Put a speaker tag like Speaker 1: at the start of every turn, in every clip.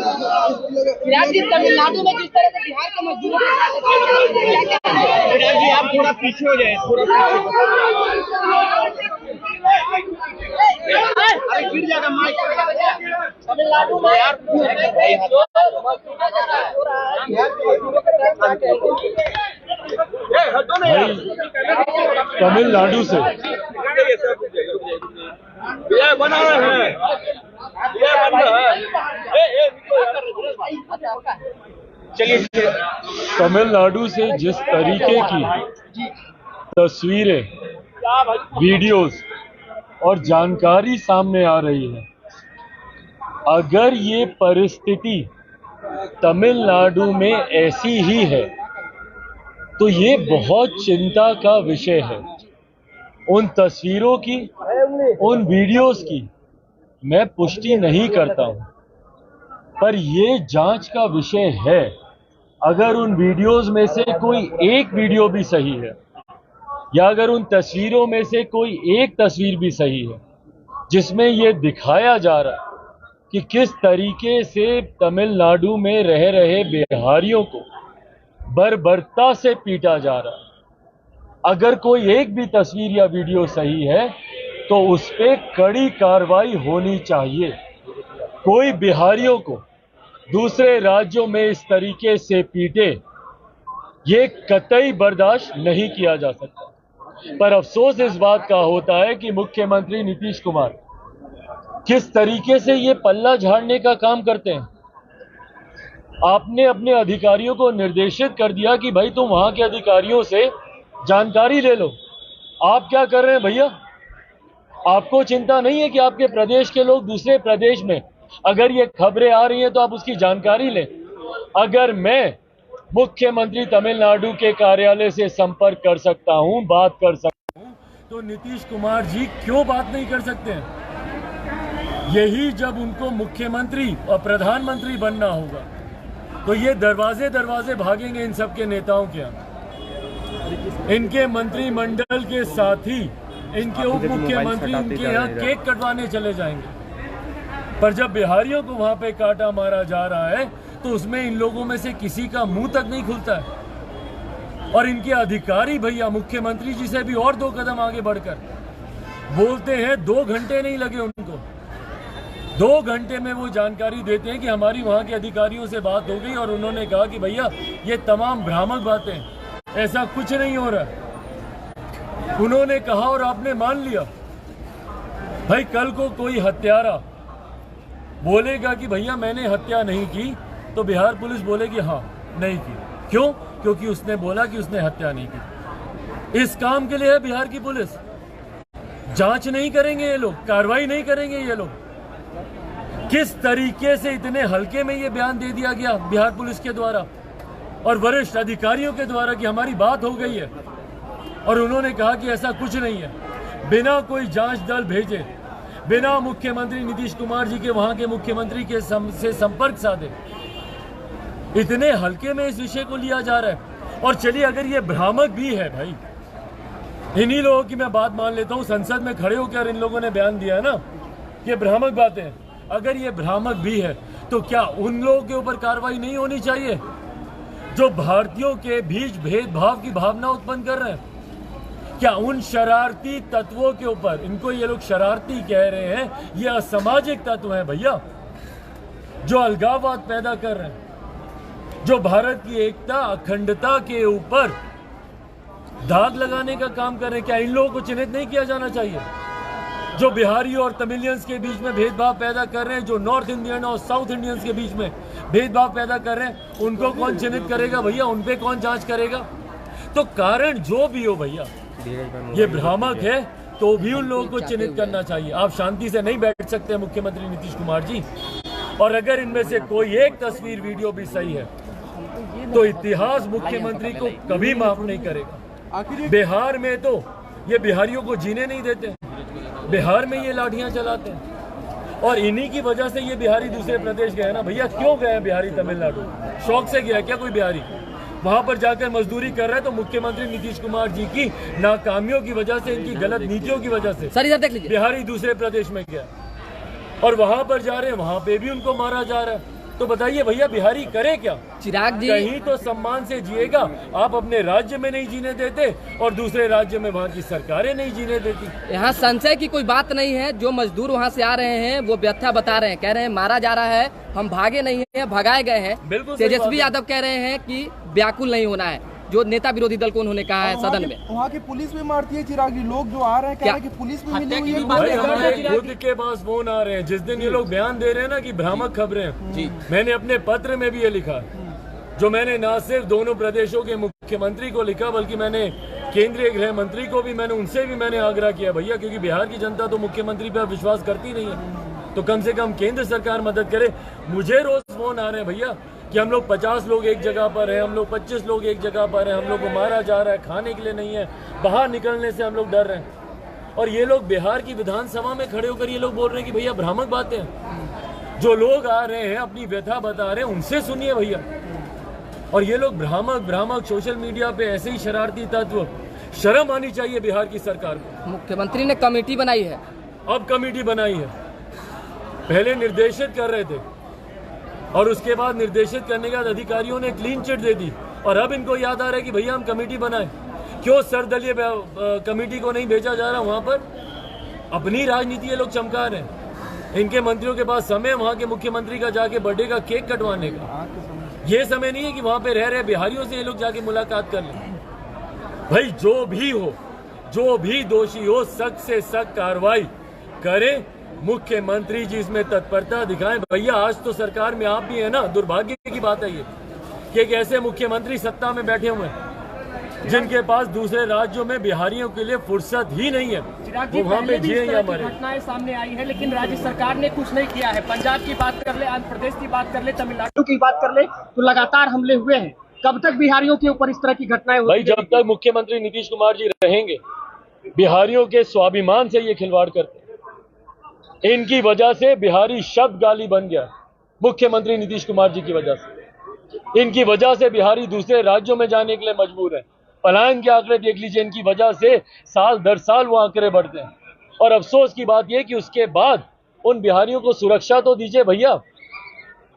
Speaker 1: तमिलनाडु में जिस तरह से बिहार के मजदूरों के साथ जी, आप थोड़ा पीछे हो जाए, थोड़ा अरे गिर जाएगा माइक। तमिलनाडु में यार
Speaker 2: तमिलनाडु से
Speaker 1: बना है, चलिए।
Speaker 2: तमिलनाडु से जिस तरीके की तस्वीरें, वीडियोस और जानकारी सामने आ रही है, अगर ये परिस्थिति तमिलनाडु में ऐसी ही है तो ये बहुत चिंता का विषय है। उन तस्वीरों की, उन वीडियोस की मैं पुष्टि नहीं करता हूं, पर ये जांच का विषय है। अगर उन वीडियोस में से कोई एक वीडियो भी सही है या अगर उन तस्वीरों में से कोई एक तस्वीर भी सही है जिसमें ये दिखाया जा रहा है कि किस तरीके से तमिलनाडु में रह रहे बिहारियों को बर्बरता से पीटा जा रहा है, अगर कोई एक भी तस्वीर या वीडियो सही है तो उस पे कड़ी कार्रवाई होनी चाहिए। कोई बिहारियों को दूसरे राज्यों में इस तरीके से पीटे, ये कतई बर्दाश्त नहीं किया जा सकता। पर अफसोस इस बात का होता है कि मुख्यमंत्री नीतीश कुमार किस तरीके से ये पल्ला झाड़ने का काम करते हैं। आपने अपने अधिकारियों को निर्देशित कर दिया कि भाई तुम वहां के अधिकारियों से जानकारी ले लो। आप क्या कर रहे हैं भैया? आपको चिंता नहीं है कि आपके प्रदेश के लोग दूसरे प्रदेश में अगर ये खबरें आ रही हैं तो आप उसकी जानकारी लें। अगर मैं मुख्यमंत्री तमिलनाडु के कार्यालय से संपर्क कर सकता हूं, बात कर सकता हूं, तो नीतीश कुमार जी क्यों बात नहीं कर सकते हैं? यही जब उनको मुख्यमंत्री और प्रधानमंत्री बनना होगा तो ये दरवाजे दरवाजे भागेंगे इन सबके नेताओं के यहाँ, इनके मंत्रिमंडल के साथ ही इनके उप मुख्यमंत्री इनके यहाँ केक कटवाने चले जाएंगे। पर जब बिहारियों को वहां पे काटा मारा जा रहा है तो उसमें इन लोगों में से किसी का मुंह तक नहीं खुलता है। और इनके अधिकारी भैया मुख्यमंत्री जी से भी और 2 कदम आगे बढ़कर बोलते हैं 2 घंटे नहीं लगे उनको, 2 घंटे में वो जानकारी देते हैं कि हमारी वहां के अधिकारियों से बात हो गई और उन्होंने कहा कि भैया ये तमाम भ्रामक बातें, ऐसा कुछ नहीं हो रहा। उन्होंने कहा और आपने मान लिया। भाई कल को कोई हत्यारा बोलेगा कि भैया मैंने हत्या नहीं की तो बिहार पुलिस बोलेगी हाँ नहीं की। क्यों? क्योंकि उसने बोला कि उसने हत्या नहीं की। इस काम के लिए है बिहार की पुलिस। जांच नहीं करेंगे ये लोग, कार्रवाई नहीं करेंगे ये लोग। किस तरीके से इतने हल्के में ये बयान दे दिया गया बिहार पुलिस के द्वारा और वरिष्ठ अधिकारियों के द्वारा कि हमारी बात हो गई है, और उन्होंने कहा कि ऐसा कुछ नहीं है। बिना कोई जांच दल भेजे, बिना मुख्यमंत्री नीतीश कुमार जी के वहां के मुख्यमंत्री के से संपर्क साधे, इतने हल्के में इस विषय को लिया जा रहा है। और चलिए अगर ये भ्रामक भी है भाई, इन्हीं लोगों की मैं बात मान लेता हूं, संसद में खड़े होकर इन लोगों ने बयान दिया है ना, ये भ्रामक बातें। अगर ये भ्रामक भी है तो क्या उन लोगों के ऊपर कार्रवाई नहीं होनी चाहिए जो भारतीयों के बीच भेदभाव की भावना उत्पन्न कर रहे हैं? क्या उन शरारती तत्वों के ऊपर, इनको ये लोग शरारती कह रहे हैं, ये असामाजिक तत्व हैं भैया, जो अलगाववाद पैदा कर रहे हैं, जो भारत की एकता अखंडता के ऊपर दाग लगाने का काम कर रहे हैं? क्या इन लोगों को चिन्हित नहीं किया जाना चाहिए? जो बिहारी और तमिलियंस के बीच में भेदभाव पैदा कर रहे हैं, जो नॉर्थ इंडियन और साउथ इंडियंस के बीच में भेदभाव पैदा कर रहे हैं, उनको कौन चिन्हित करेगा भैया? उन पे कौन जांच करेगा? तो कारण जो भी हो भैया, ये भ्रामक है तो भी उन लोगों को चिन्हित करना चाहिए। आप शांति से नहीं बैठ सकते मुख्यमंत्री नीतीश कुमार जी। और अगर इनमें से कोई एक तस्वीर वीडियो भी सही है तो इतिहास मुख्यमंत्री को कभी माफ नहीं करेगा। बिहार में तो ये बिहारियों को जीने नहीं देते, बिहार में ये लाठियां चलाते हैं और इन्हीं की वजह से ये बिहारी दूसरे प्रदेश गए ना भैया। क्यों गए बिहारी तमिलनाडु? शौक से गया क्या कोई बिहारी? वहां पर जाकर मजदूरी कर रहा है तो मुख्यमंत्री नीतीश कुमार जी की नाकामियों की वजह से, इनकी गलत नीतियों की वजह से बिहारी दूसरे प्रदेश में गया और वहां पर जा रहे हैं, वहां पे भी उनको मारा जा रहा है। तो बताइए भैया बिहारी करे क्या?
Speaker 3: चिराग जी,
Speaker 2: कहीं तो सम्मान से जिएगा। आप अपने राज्य में नहीं जीने देते और दूसरे राज्य में वहाँ की सरकारें नहीं जीने देती।
Speaker 3: यहाँ संशय की कोई बात नहीं है। जो मजदूर वहाँ से आ रहे हैं वो व्यथा बता रहे हैं, कह रहे हैं मारा जा रहा है, हम भागे नहीं हैं, भगाए गए हैं।
Speaker 2: बिल्कुल सही बात
Speaker 3: तेजस्वी
Speaker 2: है।
Speaker 3: यादव कह रहे हैं कि व्याकुल नहीं होना है, जो नेता विरोधी दल को उन्होंने कहा है सदन में।
Speaker 4: वहाँ की पुलिस भी मारती है चिराग जी, लोग जो आ रहे हैं कह रहे हैं कि पुलिस भी मिली हुई है।
Speaker 2: भाई हमारे खुद के पास फोन आ रहे हैं। जिस दिन ये लोग बयान दे रहे हैं ना कि भ्रामक खबरें हैं, मैंने अपने पत्र में भी ये लिखा है, जो मैंने न सिर्फ दोनों प्रदेशों के मुख्यमंत्री को लिखा बल्कि मैंने केंद्रीय गृह मंत्री को भी, उनसे भी मैंने आग्रह किया भैया, क्योंकि बिहार की जनता तो मुख्यमंत्री पर विश्वास करती नहीं है, तो कम से कम केंद्र सरकार मदद करे। मुझे रोज फोन आ रहे हैं भैया कि हम लोग 50 लोग एक जगह पर हैं, हम लोग 25 लोग एक जगह पर हैं, हम लोग को मारा जा रहा है, खाने के लिए नहीं है, बाहर निकलने से हम लोग डर रहे हैं। और ये लोग बिहार की विधानसभा में खड़े होकर ये लोग बोल रहे हैं कि भैया भ्रामक बातें हैं। जो लोग आ रहे हैं अपनी व्यथा बता रहे हैं, उनसे सुनिए भैया। और ये लोग भ्रामक सोशल मीडिया पे ऐसे ही शरारती तत्व, शर्म आनी चाहिए बिहार की सरकार को।
Speaker 3: मुख्यमंत्री ने कमेटी बनाई है,
Speaker 2: अब कमेटी बनाई है, पहले निर्देशित कर रहे थे और उसके बाद निर्देशित करने के बाद अधिकारियों ने क्लीन चिट दे दी और अब इनको याद आ रहा है कि भैया हम कमेटी बनाएं। क्यों सर्वदलीय कमेटी को नहीं भेजा जा रहा वहां पर? अपनी राजनीति ये लोग चमका रहे हैं। इनके मंत्रियों के पास समय वहां के मुख्यमंत्री का जाके बर्थडे का केक कटवाने का, ये समय नहीं है कि वहां पे रह रहे बिहारियों से ये लोग जाके मुलाकात कर लें। भाई जो भी हो, जो भी दोषी हो, सख्त से सख्त कार्रवाई करें। मुख्यमंत्री जी इसमें तत्परता दिखाएं। भैया आज तो सरकार में आप भी है ना, दुर्भाग्य की बात है ये कि एक ऐसे मुख्यमंत्री सत्ता में बैठे हुए हैं जिनके पास दूसरे राज्यों में बिहारियों के लिए फुर्सत ही नहीं है। वो वहाँ पे जिए या मरे।
Speaker 1: घटनाएं सामने आई है लेकिन राज्य सरकार ने कुछ नहीं किया है। पंजाब की बात कर ले, आंध्र प्रदेश की बात कर ले, तमिलनाडु की बात कर ले, तो लगातार हमले हुए हैं। कब तक बिहारियों के ऊपर इस तरह की घटनाएं
Speaker 2: भाई जब तक मुख्यमंत्री नीतीश कुमार जी रहेंगे, बिहारियों के स्वाभिमान से ये खिलवाड़ करते हैं। इनकी वजह से बिहारी शब्द गाली बन गया, मुख्यमंत्री नीतीश कुमार जी की वजह से। इनकी वजह से बिहारी दूसरे राज्यों में जाने के लिए मजबूर हैं। पलायन के आंकड़े देख लीजिए, इनकी वजह से साल दर साल वो आंकड़े बढ़ते हैं। और अफसोस की बात यह कि उसके बाद उन बिहारियों को सुरक्षा तो दीजिए भैया।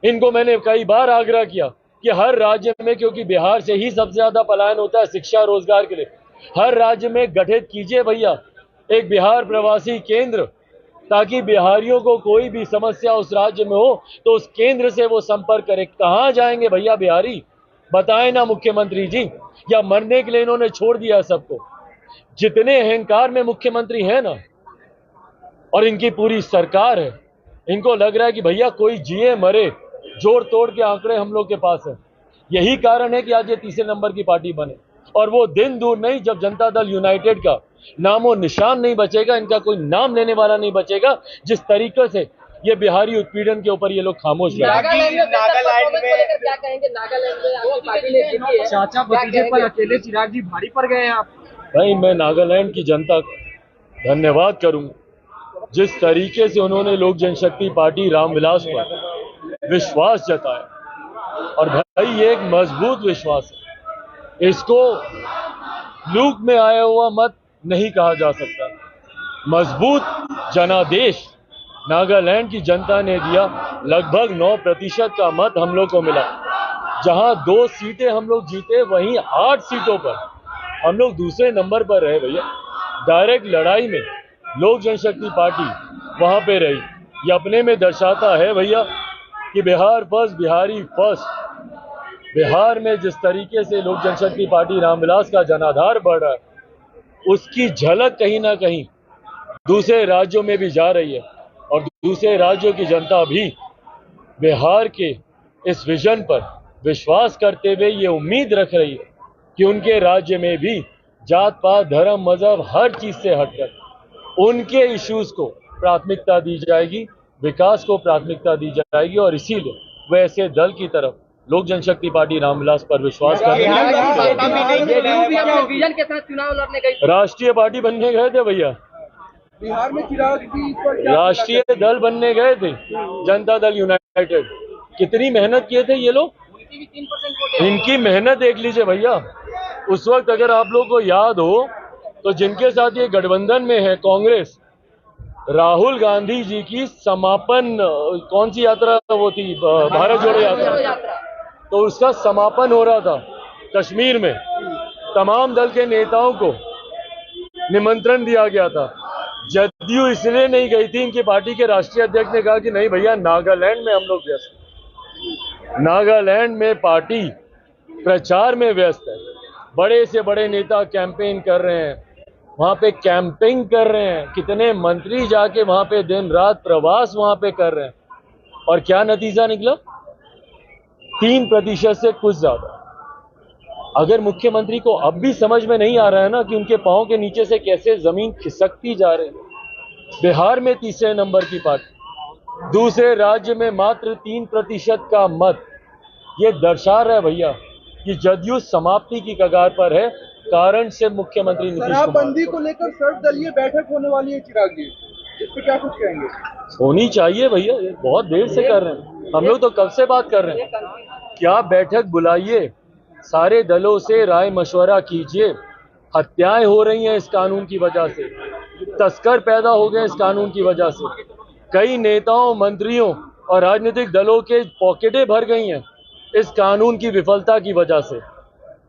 Speaker 2: इनको मैंने कई बार आग्रह किया कि हर राज्य में, क्योंकि बिहार से ही सबसे ज्यादा पलायन होता है शिक्षा रोजगार के लिए, हर राज्य में गठित कीजिए भैया एक बिहार प्रवासी केंद्र, ताकि बिहारियों को कोई भी समस्या उस राज्य में हो तो उस केंद्र से वो संपर्क करें। कहाँ जाएंगे भैया बिहारी, बताएं ना मुख्यमंत्री जी, या मरने के लिए इन्होंने छोड़ दिया सबको। जितने अहंकार में मुख्यमंत्री है ना और इनकी पूरी सरकार है, इनको लग रहा है कि भैया कोई जिए मरे, जोड़ तोड़ के आंकड़े हम लोग के पास है। यही कारण है कि आज ये तीसरे नंबर की पार्टी बने। और वो दिन दूर नहीं जब जनता दल यूनाइटेड का नामो निशान नहीं बचेगा, इनका कोई नाम लेने वाला नहीं बचेगा। जिस तरीके से ये बिहारी उत्पीड़न के ऊपर ये लोग खामोश रहे।
Speaker 1: नागालैंड में चाचा भतीजे पर अकेले चिराग जी भारी पड़ गए हैं आप।
Speaker 2: भाई मैं नागालैंड की जनता का धन्यवाद करूंगा, जिस तरीके से उन्होंने लोक जनशक्ति पार्टी रामविलास पर विश्वास जताया। और भाई ये एक मजबूत विश्वास है, इसको लूक में आया हुआ मत नहीं कहा जा सकता। मजबूत जनादेश नागालैंड की जनता ने दिया। लगभग 9% का मत हम लोग को मिला। जहां 2 सीटें हम लोग जीते, वहीं 8 सीटों पर हम लोग दूसरे नंबर पर रहे भैया। डायरेक्ट लड़ाई में लोक जनशक्ति पार्टी वहां पे रही। ये अपने में दर्शाता है भैया कि बिहार फर्स्ट, बिहारी फर्स्ट। बिहार में जिस तरीके से लोक जनशक्ति पार्टी रामविलास का जनाधार बढ़ रहा है, उसकी झलक कहीं ना कहीं दूसरे राज्यों में भी जा रही है। और दूसरे राज्यों की जनता भी बिहार के इस विजन पर विश्वास करते हुए ये उम्मीद रख रही है कि उनके राज्य में भी जात पात धर्म मजहब हर चीज से हटकर उनके इश्यूज को प्राथमिकता दी जाएगी, विकास को प्राथमिकता दी जाएगी। और इसीलिए वैसे दल की तरफ लोक जनशक्ति पार्टी रामविलास पर विश्वास कर रही है। राष्ट्रीय पार्टी बनने गए थे भैया,
Speaker 4: बिहार में चिराग जी पर
Speaker 2: राष्ट्रीय दल बनने गए थे, जनता दल यूनाइटेड। कितनी मेहनत किए थे ये लोग, इनकी मेहनत देख लीजिए भैया। उस वक्त अगर आप लोग को याद हो तो जिनके साथ ये गठबंधन में है कांग्रेस, राहुल गांधी जी की समापन कौन सी यात्रा वो थी, भारत जोड़ो यात्रा, तो उसका समापन हो रहा था कश्मीर में। तमाम दल के नेताओं को निमंत्रण दिया गया था। जदयू इसलिए नहीं गई थी, इनकी पार्टी के राष्ट्रीय अध्यक्ष ने कहा कि नहीं भैया, नागालैंड में हम लोग व्यस्त हैं। नागालैंड में पार्टी प्रचार में व्यस्त है। बड़े से बड़े नेता कैंपेन कर रहे हैं, वहां पे कैंपिंग कर रहे हैं, कितने मंत्री जाके वहां पे दिन रात प्रवास वहां पे कर रहे हैं, और क्या नतीजा निकला? 3% से कुछ ज्यादा। अगर मुख्यमंत्री को अब भी समझ में नहीं आ रहा है ना कि उनके पांव के नीचे से कैसे जमीन खिसकती जा रही है। बिहार में तीसरे नंबर की पार्टी, दूसरे राज्य में मात्र 3% का मत, ये दर्शा रहा है भैया कि जदयू समाप्ति की कगार पर है। कारण से मुख्यमंत्री नीतीश कुमार।
Speaker 4: शराबबंदी को लेकर सर्वदलीय बैठक होने वाली है चिराग जी, इस पे क्या कुछ कहेंगे?
Speaker 2: होनी चाहिए भैया, ये बहुत देर से कर रहे हैं हम लोग, तो कब से बात कर रहे हैं। क्या बैठक बुलाइए, सारे दलों से राय मशवरा कीजिए। हत्याएं हो रही हैं इस कानून की वजह से, तस्कर पैदा हो गए इस कानून की वजह से, कई नेताओं, मंत्रियों और राजनीतिक दलों के पॉकेटें भर गई हैं इस कानून की विफलता की वजह से।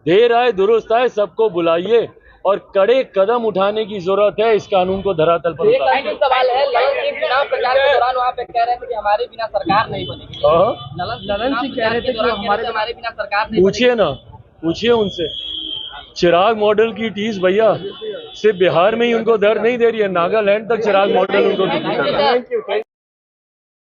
Speaker 2: देर आए दुरुस्त आए, सबको बुलाइए और कड़े कदम उठाने की जरूरत है इस कानून को धरातल पर उतारने।
Speaker 3: सवाल है, ललन सिंह चुनाव प्रचार के दौरान वहाँ पे कह रहे थे कि हमारे बिना सरकार नहीं बनेगी।
Speaker 1: ललन सिंह कह रहे थे कि
Speaker 3: हमारे बिना सरकार नहीं
Speaker 2: पूछिए ना, पूछिए उनसे। चिराग मॉडल की टीस भैया सिर्फ बिहार में ही उनको दर्द नहीं दे रही है, नागालैंड तक चिराग मॉडल उनको